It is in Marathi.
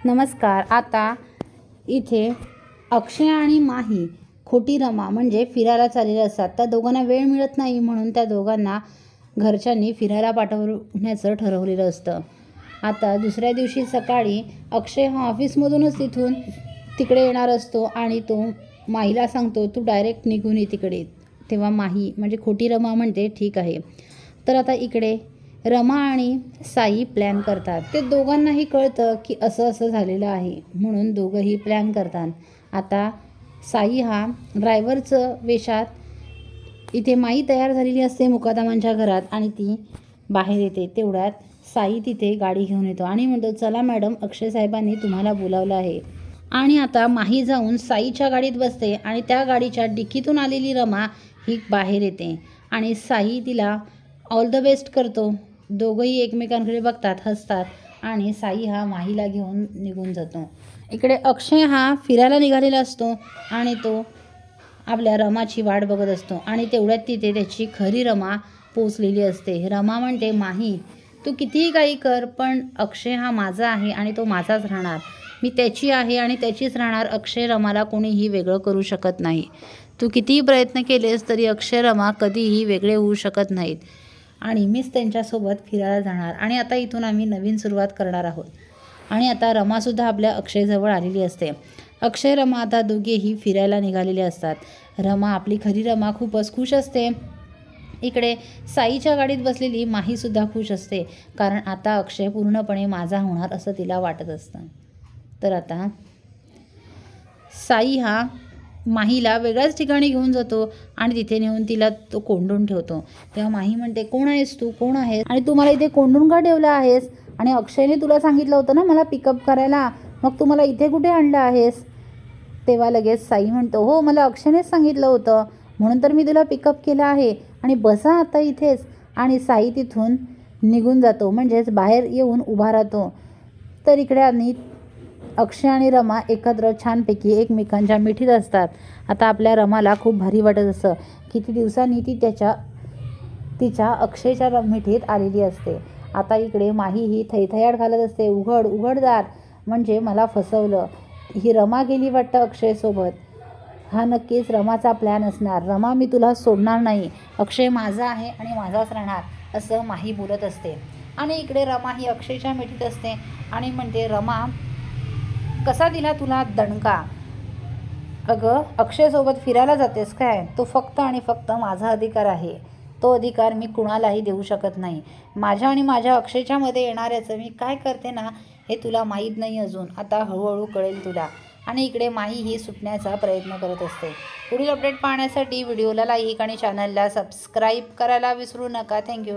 नमस्कार। आता इथे अक्षय आणि माही खोटी रमा म्हणजे फिरायला चाललेले असतात। त्या दोघांना वेळ मिळत नाही म्हणून त्या दोघांना घरच्यांनी फिरायला पाठवण्याचं ठरवलेलं असतं। आता दुसऱ्या दिवशी सकाळी अक्षय हा ऑफिसमधूनच तिकडे येणार असतो आणि तो माहीला सांगतो तू डायरेक्ट निघून ये तिकडे। तेव्हा माही म्हणजे खोटी रमा म्हणते ठीक आहे। तर आता इकडे रमा आणि साई प्लॅन करतात। ते दोघांनाही कळतं की असं झालेलं आहे म्हणून दोघंही प्लॅन करतात। आता साई हा ड्रायव्हरचं वेशात इथे माई तयार झालेली असते मुकादमांच्या घरात आणि ती बाहेर येते। तेवढ्यात साई तिथे गाडी घेऊन येतो आणि म्हणतो चला मॅडम, अक्षय साहेबांनी तुम्हाला बोलावलं आहे। आणि आता माही जाऊन साईच्या गाडीत बसते आणि त्या गाडीच्या डिकीतून आलेली रमा ही बाहेर येते आणि साई तिला ऑल द बेस्ट करतो। दोघंही एकमेकांकडे बघतात, हसतात आणि साई हा माहीला घेऊन निघून जातो। इकडे अक्षय हा फिरायला निघालेला असतो आणि तो आपल्या रमाची वाट बघत असतो आणि तेवढ्यात तिथे त्याची खरी रमा पोचलेली असते। रमा म्हणते माही तू कितीही काही कर पण अक्षय हा माझा आहे आणि तो माझाच राहणार। मी त्याची आहे आणि त्याचीच राहणार। अक्षय रमाला कोणीही वेगळं करू शकत नाही। तू कितीही प्रयत्न केलेस तरी अक्षय रमा कधीही वेगळे होऊ शकत नाहीत आणि मीच त्यांच्यासोबत फिरायला जाणार आणि आता इथून आम्ही नवीन सुरुवात करणार आहोत। आणि आता रमासुद्धा आपल्या अक्षयजवळ आलेली असते। अक्षय रमा आता दोघेही फिरायला निघालेले असतात। रमा आपली खरी रमा खूपच खुश असते। इकडे साईच्या गाडीत बसलेली माहीसुद्धा खुश असते कारण आता अक्षय पूर्णपणे माझा होणार असं तिला वाटत असतं। तर आता साई हा माहीला वेगळ्याच ठिकाणी घेऊन जातो आणि तिथे नेऊन तिला तो कोंडून ठेवतो। तेव्हा माही म्हणते कोण आहेस तू, कोण आहेस आणि तू मला इथे कोंडून का ठेवलं आहेस? आणि अक्षयने तुला सांगितलं होतं ना मला पिकअप करायला, मग तू मला इथे कुठे आणलं आहेस? तेव्हा लगेच साई म्हणतो हो मला अक्षयनेच सांगितलं होतं म्हणून तर मी तुला पिकअप केलं आहे आणि बसा आता इथेच। आणि साई तिथून निघून जातो म्हणजेच बाहेर येऊन उभा राहतो। तर इकडे आणि अक्षय आणि रमा एकत्र छानपैकी एकमेकांच्या मिठीत असतात। आता आपल्या रमाला खूप भारी वाटत असतं। किती दिवसांनी ती तिच्या अक्षयच्या मिठीत आलेली असते। आता इकडे माही ही थैथयाट घालत असते, उघडदार म्हणजे मला फसवलं। ही रमा गेली वाटतं अक्षयसोबत। हा नक्कीच रमाचा प्लॅन असणार। रमा मी तुला सोडणार नाही, अक्षय माझा आहे आणि माझाच राहणार असं माही बोलत असते। आणि इकडे रमा ही अक्षयच्या मिठीत असते आणि म्हणते रमा कसा दिला तुला दणका? अगं अक्षयसोबत फिरायला जातेस काय? तो फक्त आणि फक्त माझा अधिकार आहे। तो अधिकार मी कुणालाही देऊ शकत नाही। माझ्या आणि माझ्या अक्षयच्या मध्ये येणाऱ्याचं मी काय करते ना हे तुला माहीत नाही अजून, आता हळूहळू कळेल तुला। आणि इकडे माही ही सुटण्याचा प्रयत्न करत असते। पुढील अपडेट पाहण्यासाठी व्हिडिओला लाईक आणि चॅनलला सबस्क्राईब करायला विसरू नका। थँक्यू।